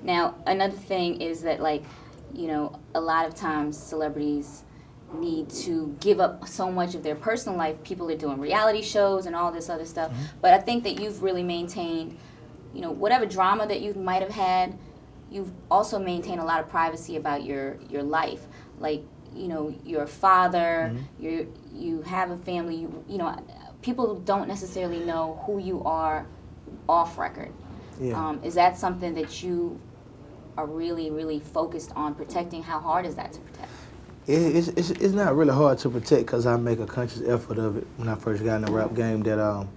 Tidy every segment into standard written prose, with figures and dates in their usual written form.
Now, another thing is that, like, you know, a lot of times celebrities need to give up so much of their personal life. People are doing reality shows and all this other stuff. But I think that you've really maintained, you know, whatever drama that you might have had, you've also maintained a lot of privacy about your life. Like, you know, you're a father, you have a family, you know, people don't necessarily know who you are off record. Yeah. Is that something that you are really, really focused on protecting? How hard is that to protect? It's not really hard to protect because I make a conscious effort of it when I first got in the rap game. That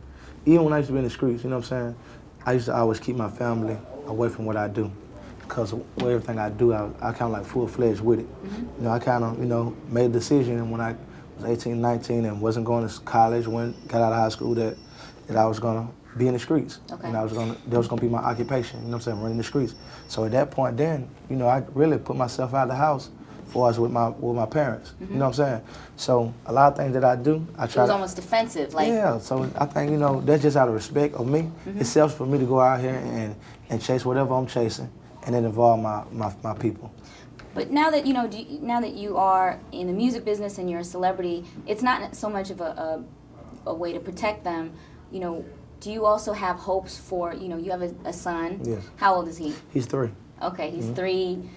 even when I used to be in the streets, you know what I'm saying, I used to always keep my family away from what I do, because with everything I do, I kind of like full-fledged with it. You know, I kind of, you know, made a decision when I was 18, 19 and wasn't going to college, got out of high school, that I was gonna be in the streets. Okay. And that was gonna be my occupation, you know what I'm saying, running the streets. So at that point then, you know, I really put myself out of the house for us with my parents, you know what I'm saying? So a lot of things that I do, I try It was almost defensive, like. Yeah, so I think, you know, that's just out of respect of me. It's selfish for me to go out here and chase whatever I'm chasing and then involve my people. But now that, you know, now that you are in the music business and you're a celebrity, it's not so much of a way to protect them. You know, do you also have hopes for, you know, you have a son. Yes. How old is he? He's 3. Okay, he's 3.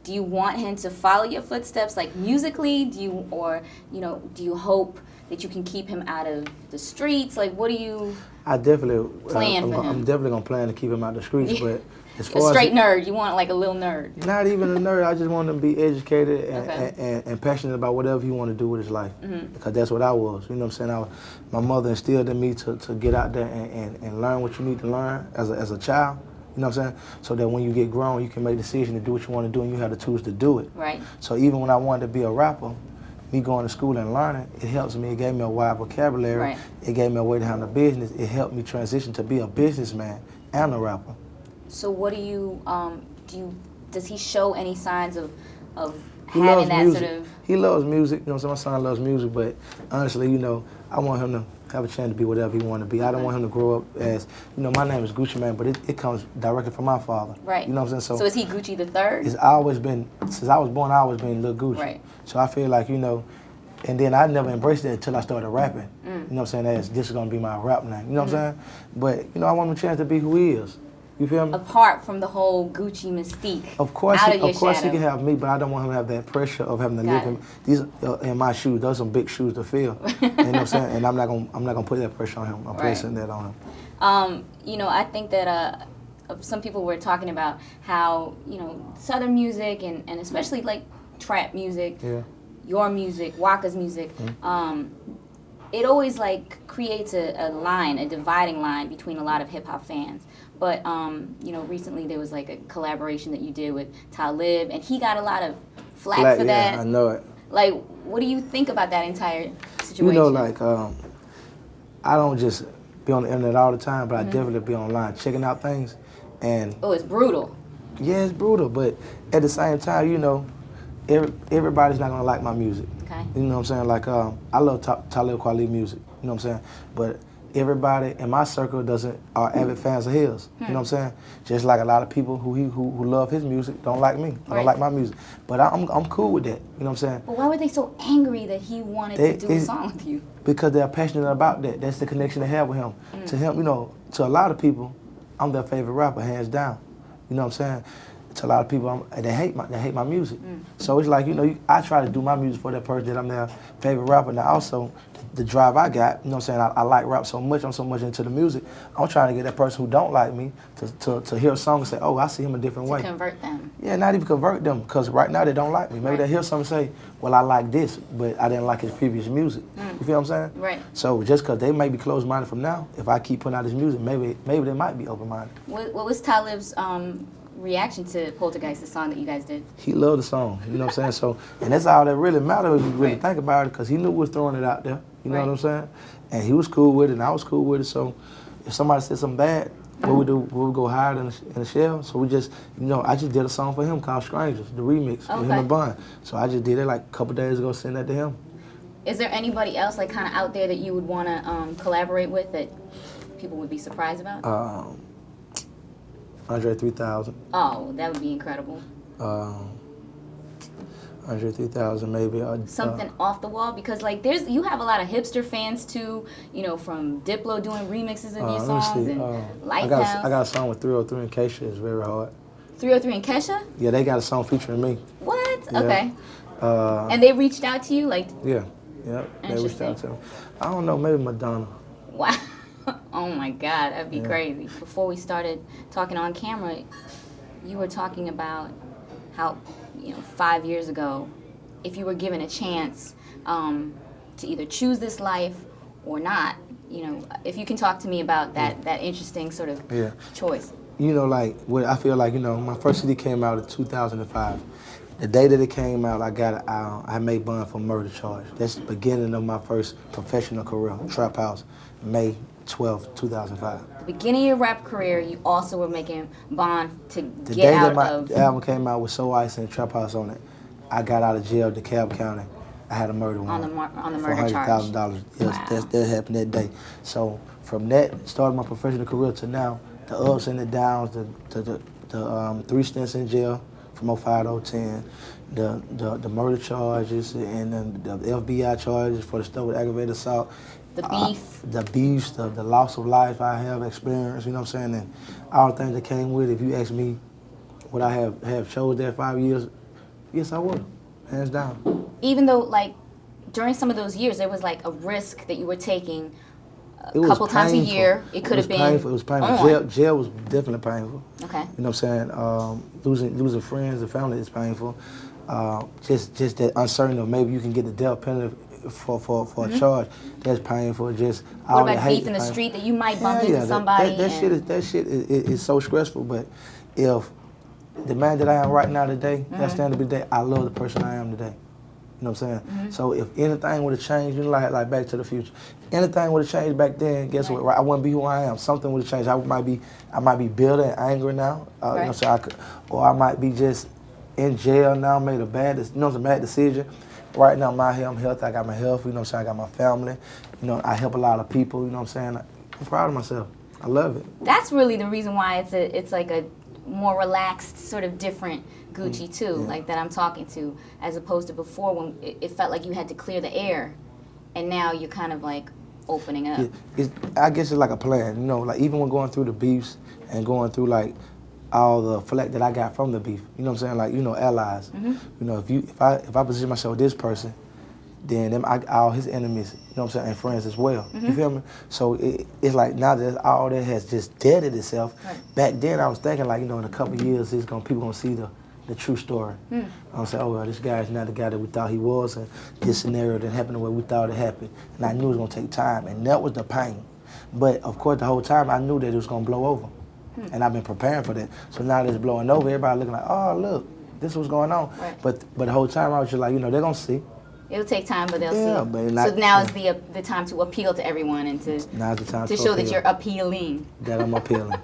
Do you want him to follow your footsteps, like musically? Do you hope that you can keep him out of the streets? Like, what do you I definitely plan for him? I'm definitely gonna plan to keep him out the streets, but as A far straight as nerd. You want like a little nerd. not even a nerd, I just want him to be educated Okay. and passionate about whatever he want to do with his life, because that's what I was. You know what I'm saying? My mother instilled in me to get out there and learn what you need to learn as a child. You know what I'm saying? So that when you get grown, you can make a decision to do what you want to do, and you have the tools to do it. Right. So even when I wanted to be a rapper, me going to school and learning, it helps me. It gave me a wide vocabulary. Right. It gave me a way to handle business. It helped me transition to be a businessman and a rapper. So what do you does he show any signs of He having loves that music. sort of? He loves music. You know, so my son loves music, but honestly, you know, I want him to have a chance to be whatever he want to be. I don't want him to grow up as, you know, my name is Gucci Man, but it comes directly from my father. Right. You know what I'm saying? So is he Gucci the Third? It's always been, since I was born, I always been Lil Gucci. Right. So I feel like, you know, and then I never embraced that until I started rapping. You know what I'm saying? This is going to be my rap name. You know what I'm saying? But, you know, I want him a chance to be who he is. You feel me? Apart from the whole Gucci mystique. Of course, out he shadow. can have me, but I don't want him to have that pressure of having to Got live in my shoes. Those are some big shoes to fill. You know what I'm saying? And I'm not gonna put that pressure on him. I'm placing that on him. You know, I think that some people were talking about how, you know, Southern music and especially like trap music, your music, Waka's music, it always like creates a dividing line between a lot of hip hop fans. But you know, recently there was like a collaboration that you did with Talib, and he got a lot of flack for that. Yeah, I know it. Like, what do you think about that entire situation? You know, like I don't just be on the internet all the time, but I definitely be online checking out things. And oh, it's brutal. yeah, it's brutal, but at the same time, you know, everybody's not gonna like my music. Okay. You know what I'm saying? Like I love Talib Kweli music. You know what I'm saying? But everybody in my circle are avid fans of his. You know what I'm saying? Just like a lot of people who love his music don't like me. Don't like my music. But I'm cool with that. You know what I'm saying? But why were they so angry that he wanted to do a song with you? Because they're passionate about that. That's the connection they have with him. To him, you know, to a lot of people, I'm their favorite rapper, hands down. You know what I'm saying? To a lot of people, they hate my music. So it's like, you know, I try to do my music for that person that I'm their favorite rapper. Now also, the drive I got, you know what I'm saying, I like rap so much, I'm so much into the music, I'm trying to get that person who don't like me to hear a song and say, oh, I see him a different way. To convert them. Yeah, not even convert them, because right now they don't like me. Maybe they hear something say, well, I like this, but I didn't like his previous music. You feel what I'm saying? Right. So just because they may be closed-minded from now, if I keep putting out his music, maybe they might be open-minded. What was Talib's reaction to Poltergeist, the song that you guys did? He loved the song, you know what I'm saying? So, and that's all that really matters if you really think about it, because he knew we was throwing it out there, you know what I'm saying? And he was cool with it, and I was cool with it, so if somebody said something bad, what we do, we would go hide in the shell. So we just, you know, I just did a song for him called Strangers, the remix, with him and Bun. So I just did it like a couple days ago, sent that to him. Is there anybody else like kind of out there that you would want to collaborate with that people would be surprised about? Andre 3000. Oh, that would be incredible. Andre 3000 maybe. Something off the wall, because like you have a lot of hipster fans too. You know, from Diplo doing remixes of your songs and Lifehouse. I got a song with 303 and Keisha. It's very hard. 303 and Kesha? Yeah, they got a song featuring me. What? Yeah. Okay. And they reached out to you, like? Yeah. They reached out to me. I don't know, maybe Madonna. Wow. Oh my God, that'd be crazy. Before we started talking on camera, you were talking about how, 5 years ago, if you were given a chance to either choose this life or not, if you can talk to me about that interesting sort of choice. I feel like, my first CD came out in 2005. The day that it came out, I made bond for murder charge. That's the beginning of my first professional career, Trap House, May 12th, 2005. The beginning of your rap career, you also were making bond to the get out of... The day that my album came out with So Ice and Trap House on it, I got out of jail, DeKalb County. I had a murder warrant. On the murder charge. For $100,000. Wow. That happened that day. So from that, started my professional career to now, the ups and the downs, the 3 stints in jail from 05 to 010, the murder charges and the FBI charges for the stuff with aggravated assault. The beef. The loss of life I have experienced, you know what I'm saying? And all the things that came with it. If you ask me would I have chose that 5 years, yes, I would, hands down. Even though, like, during some of those years, there was, like, a risk that you were taking a couple times a year. It could have been painful. It was painful. Jail was definitely painful. Okay. You know what I'm saying? Losing friends and family is painful. Just that uncertainty of maybe you can get the death penalty for a charge. That's painful. Just what about beef in the street that you might bump into somebody? That shit is so stressful. But if the man that I am right now today, that stand to be today, I love the person I am today. You know what I'm saying? So if anything would have changed, like Back to the Future, anything would have changed back then, guess what? I wouldn't be who I am. Something would have changed. I might be bitter and angry now. You know, so I might be just in jail now, made a bad decision. Right now, I'm healthy. I got my health. You know what I'm saying? I got my family. I help a lot of people. You know what I'm saying? I'm proud of myself. I love it. That's really the reason why it's like a more relaxed, sort of different Gucci too, like that I'm talking to, as opposed to before when it felt like you had to clear the air, and now you're kind of like opening up. I guess it's like a plan, like even when going through the beefs and going through like all the flack that I got from the beef, you know what I'm saying, like allies. If I position myself with this person, then all his enemies, you know what I'm saying, and friends as well. You feel me? So it's like now that all that has just deaded itself. Back then I was thinking like, in a couple of years people gonna see the true story. I'm saying, oh well, this guy's not the guy that we thought he was, and this scenario didn't happen the way we thought it happened. And I knew it was gonna take time, and that was the pain. But of course the whole time I knew that it was gonna blow over. And I've been preparing for that. So now that it's blowing over, everybody looking like, oh look, this is what's going on. But the whole time I was just like, they're gonna see. It'll take time, but they'll see. But so now is the time to appeal to everyone and to now's the time to show that you're appealing. That I'm appealing.